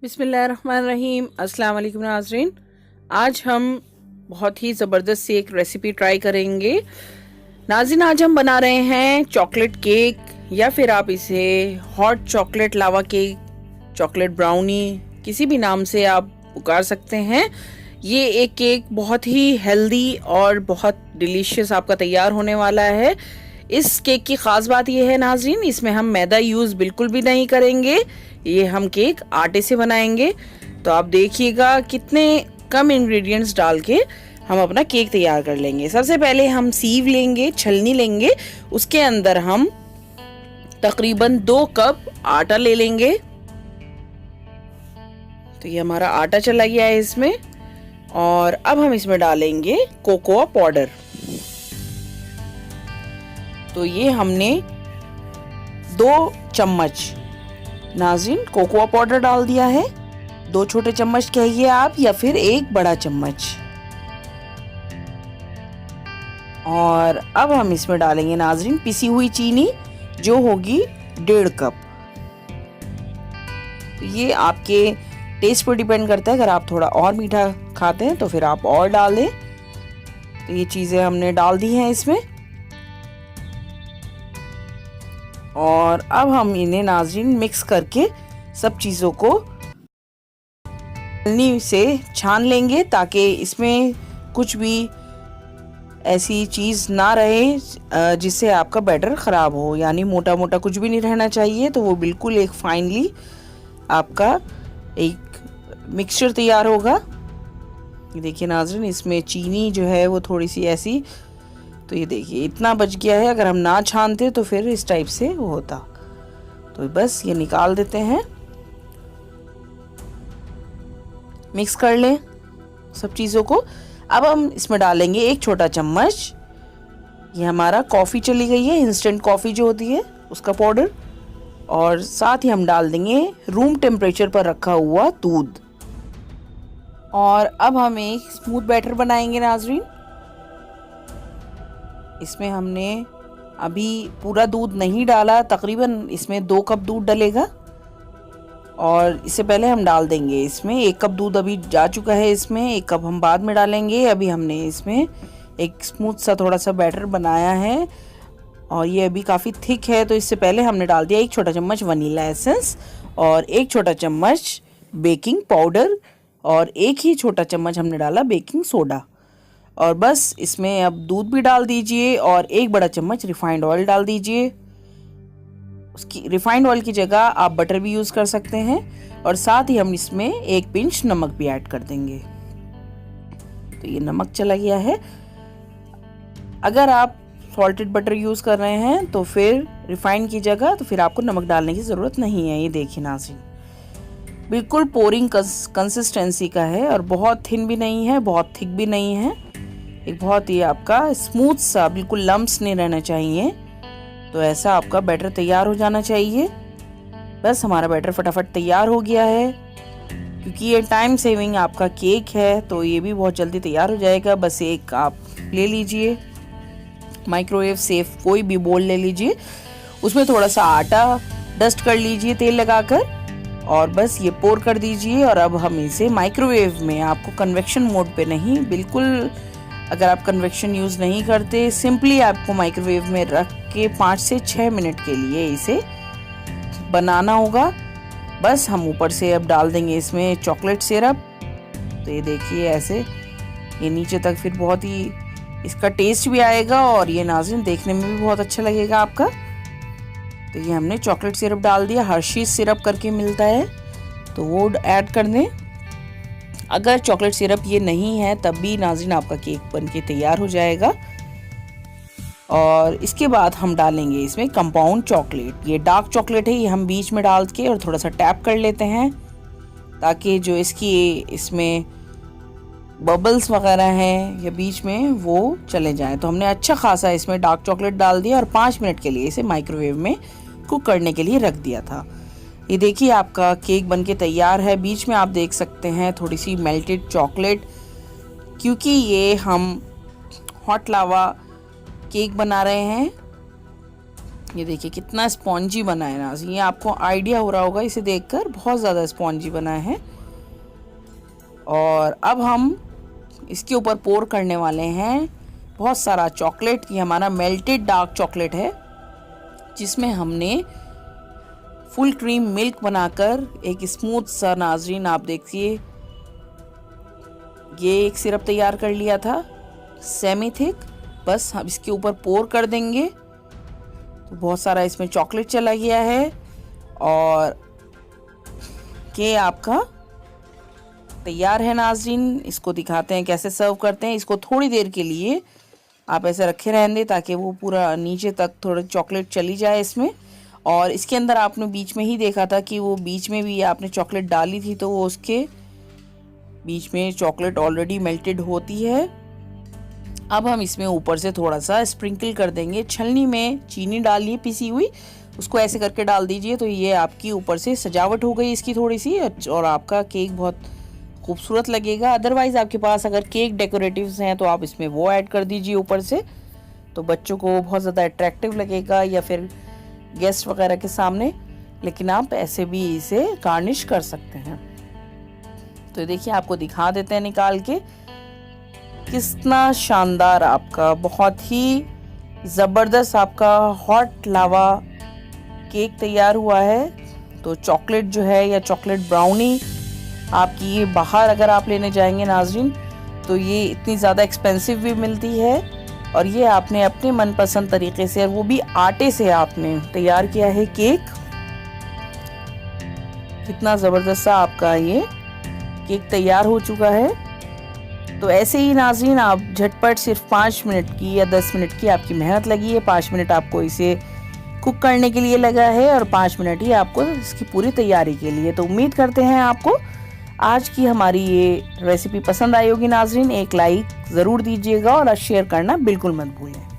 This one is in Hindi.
बिस्मिल्लाहिर्रहमानिर्रहीम। अस्सलाम वालेकुम नाज़रीन। आज हम बहुत ही ज़बरदस्त सी एक रेसिपी ट्राई करेंगे नाज़रीन। आज हम बना रहे हैं चॉकलेट केक, या फिर आप इसे हॉट चॉकलेट लावा केक, चॉकलेट ब्राउनी, किसी भी नाम से आप पुकार सकते हैं। ये एक केक बहुत ही हेल्दी और बहुत डिलीशियस आपका तैयार होने वाला है। इस केक की ख़ास बात यह है नाज़रीन, इसमें हम मैदा यूज़ बिल्कुल भी नहीं करेंगे। ये हम केक आटे से बनाएंगे। तो आप देखिएगा कितने कम इंग्रेडिएंट्स डाल के हम अपना केक तैयार कर लेंगे। सबसे पहले हम सीव लेंगे, छलनी लेंगे, उसके अंदर हम तकरीबन 2 कप आटा ले लेंगे। तो ये हमारा आटा चला गया है इसमें। और अब हम इसमें डालेंगे कोकोआ पाउडर। तो ये हमने 2 चम्मच नाज़रीन कोकोआ पाउडर डाल दिया है। 2 छोटे चम्मच कहिए आप, या फिर 1 बड़ा चम्मच। और अब हम इसमें डालेंगे नाज़रीन पिसी हुई चीनी, जो होगी 1.5 कप। तो ये आपके टेस्ट पर डिपेंड करता है। अगर आप थोड़ा और मीठा खाते हैं तो फिर आप और डाल दें। तो ये चीज़ें हमने डाल दी हैं इसमें। और अब हम इन्हें नाज़रीन मिक्स करके सब चीज़ों को छलनी से छान लेंगे, ताकि इसमें कुछ भी ऐसी चीज़ ना रहे जिससे आपका बैटर ख़राब हो। यानी मोटा मोटा कुछ भी नहीं रहना चाहिए। तो वो बिल्कुल एक फाइनली आपका एक मिक्सचर तैयार होगा। ये देखिए नाज़रीन, इसमें चीनी जो है वो थोड़ी सी ऐसी, तो ये देखिए इतना बच गया है। अगर हम ना छानते तो फिर इस टाइप से वो होता। तो बस ये निकाल देते हैं, मिक्स कर लें सब चीज़ों को। अब हम इसमें डालेंगे 1 छोटा चम्मच, ये हमारा कॉफ़ी चली गई है, इंस्टेंट कॉफ़ी जो होती है उसका पाउडर। और साथ ही हम डाल देंगे रूम टेम्परेचर पर रखा हुआ दूध। और अब हम एक स्मूथ बैटर बनाएंगे नाज़रीन। इसमें हमने अभी पूरा दूध नहीं डाला, तकरीबन इसमें 2 कप दूध डलेगा। और इससे पहले हम डाल देंगे इसमें 1 कप दूध अभी जा चुका है इसमें, 1 कप हम बाद में डालेंगे। अभी हमने इसमें एक स्मूथ सा थोड़ा सा बैटर बनाया है और ये अभी काफ़ी थिक है। तो इससे पहले हमने डाल दिया 1 छोटा चम्मच वनीला एसेंस और 1 छोटा चम्मच बेकिंग पाउडर और 1 ही छोटा चम्मच हमने डाला बेकिंग सोडा। और बस इसमें अब दूध भी डाल दीजिए और 1 बड़ा चम्मच रिफाइंड ऑयल डाल दीजिए। उसकी रिफाइंड ऑयल की जगह आप बटर भी यूज़ कर सकते हैं। और साथ ही हम इसमें 1 पिंच नमक भी ऐड कर देंगे। तो ये नमक चला गया है। अगर आप सॉल्टेड बटर यूज़ कर रहे हैं तो फिर रिफाइंड की जगह तो फिर आपको नमक डालने की ज़रूरत नहीं है। ये देखिए नाज़रीन, बिल्कुल पोरिंग कंसिस्टेंसी का है और बहुत थिन भी नहीं है, बहुत थिक भी नहीं है। एक बहुत ही आपका स्मूथ सा, बिल्कुल लम्प्स नहीं रहना चाहिए। तो ऐसा आपका बैटर तैयार हो जाना चाहिए। बस हमारा बैटर फटाफट तैयार हो गया है। क्योंकि ये टाइम सेविंग आपका केक है तो ये भी बहुत जल्दी तैयार हो जाएगा। बस एक आप ले लीजिए माइक्रोवेव सेफ कोई भी बोल ले लीजिए, उसमें थोड़ा सा आटा डस्ट कर लीजिए तेल लगाकर और बस ये पोर कर दीजिए। और अब हम इसे माइक्रोवेव में, आपको कन्वेक्शन मोड पे नहीं, बिल्कुल अगर आप कन्वेक्शन यूज़ नहीं करते, सिंपली आपको माइक्रोवेव में रख के 5 से 6 मिनट के लिए इसे बनाना होगा। बस हम ऊपर से अब डाल देंगे इसमें चॉकलेट सिरप। तो ये देखिए ऐसे ये नीचे तक फिर बहुत ही इसका टेस्ट भी आएगा और ये नाज़रीन देखने में भी बहुत अच्छा लगेगा आपका। तो ये हमने चॉकलेट सिरप डाल दिया, हर्शीज़ सिरप करके मिलता है तो वो ऐड कर दें। अगर चॉकलेट सिरप ये नहीं है तब भी नाज़रीन आपका केक बन के तैयार हो जाएगा। और इसके बाद हम डालेंगे इसमें कंपाउंड चॉकलेट। ये डार्क चॉकलेट है, ये हम बीच में डाल के और थोड़ा सा टैप कर लेते हैं ताकि जो इसमें बबल्स वगैरह हैं या बीच में वो चले जाएं। तो हमने अच्छा खासा इसमें डार्क चॉकलेट डाल दिया और 5 मिनट के लिए इसे माइक्रोवेव में कुक करने के लिए रख दिया था। ये देखिए आपका केक बनके तैयार है। बीच में आप देख सकते हैं थोड़ी सी मेल्टेड चॉकलेट, क्योंकि ये हम हॉट लावा केक बना रहे हैं ये देखिए कितना स्पॉन्जी बना है नाज़रीन, ये आपको आइडिया हो रहा होगा इसे देखकर, बहुत ज़्यादा स्पॉन्जी बना है। और अब हम इसके ऊपर पोर करने वाले हैं बहुत सारा चॉकलेट। ये हमारा मेल्टेड डार्क चॉकलेट है, जिसमें हमने फुल क्रीम मिल्क बनाकर एक स्मूथ सा नाज़रीन आप देखिए ये एक सिरप तैयार कर लिया था, सेमी थिक। बस हम इसके ऊपर पोर कर देंगे तो बहुत सारा इसमें चॉकलेट चला गया है और केक आपका तैयार है नाज़रीन। इसको दिखाते हैं कैसे सर्व करते हैं। इसको थोड़ी देर के लिए आप ऐसे रखे रहने दें ताकि वो पूरा नीचे तक थोड़ा चॉकलेट चली जाए इसमें। और इसके अंदर आपने बीच में ही देखा था कि वो बीच में भी आपने चॉकलेट डाली थी, तो वो उसके बीच में चॉकलेट ऑलरेडी मेल्टेड होती है। अब हम इसमें ऊपर से थोड़ा सा स्प्रिंकल कर देंगे। छलनी में चीनी डालिए पिसी हुई, उसको ऐसे करके डाल दीजिए तो ये आपकी ऊपर से सजावट हो गई इसकी थोड़ी सी, और आपका केक बहुत खूबसूरत लगेगा। अदरवाइज़ आपके पास अगर केक डेकोरेटिव्स हैं तो आप इसमें वो ऐड कर दीजिए ऊपर से, तो बच्चों को बहुत ज़्यादा अट्रैक्टिव लगेगा या फिर गेस्ट वगैरह के सामने। लेकिन आप ऐसे भी इसे गार्निश कर सकते हैं। तो देखिए आपको दिखा देते हैं निकाल के, कितना शानदार आपका बहुत ही ज़बरदस्त आपका हॉट लावा केक तैयार हुआ है। तो चॉकलेट जो है या चॉकलेट ब्राउनी आपकी ये बाहर अगर आप लेने जाएंगे नाज़रीन तो ये इतनी ज़्यादा एक्सपेंसिव भी मिलती है, और ये आपने अपने मनपसंद तरीके से, और वो भी आटे से आपने तैयार किया है केक। कितना ज़बरदस्त सा आपका ये केक तैयार हो चुका है। तो ऐसे ही नाज़रीन आप झटपट सिर्फ 5 मिनट की या 10 मिनट की आपकी मेहनत लगी है, 5 मिनट आपको इसे कुक करने के लिए लगा है और 5 मिनट ही आपको इसकी पूरी तैयारी के लिए। तो उम्मीद करते हैं आपको आज की हमारी ये रेसिपी पसंद आई होगी नाज़रीन। एक लाइक ज़रूर दीजिएगा और शेयर करना बिल्कुल मत भूलें।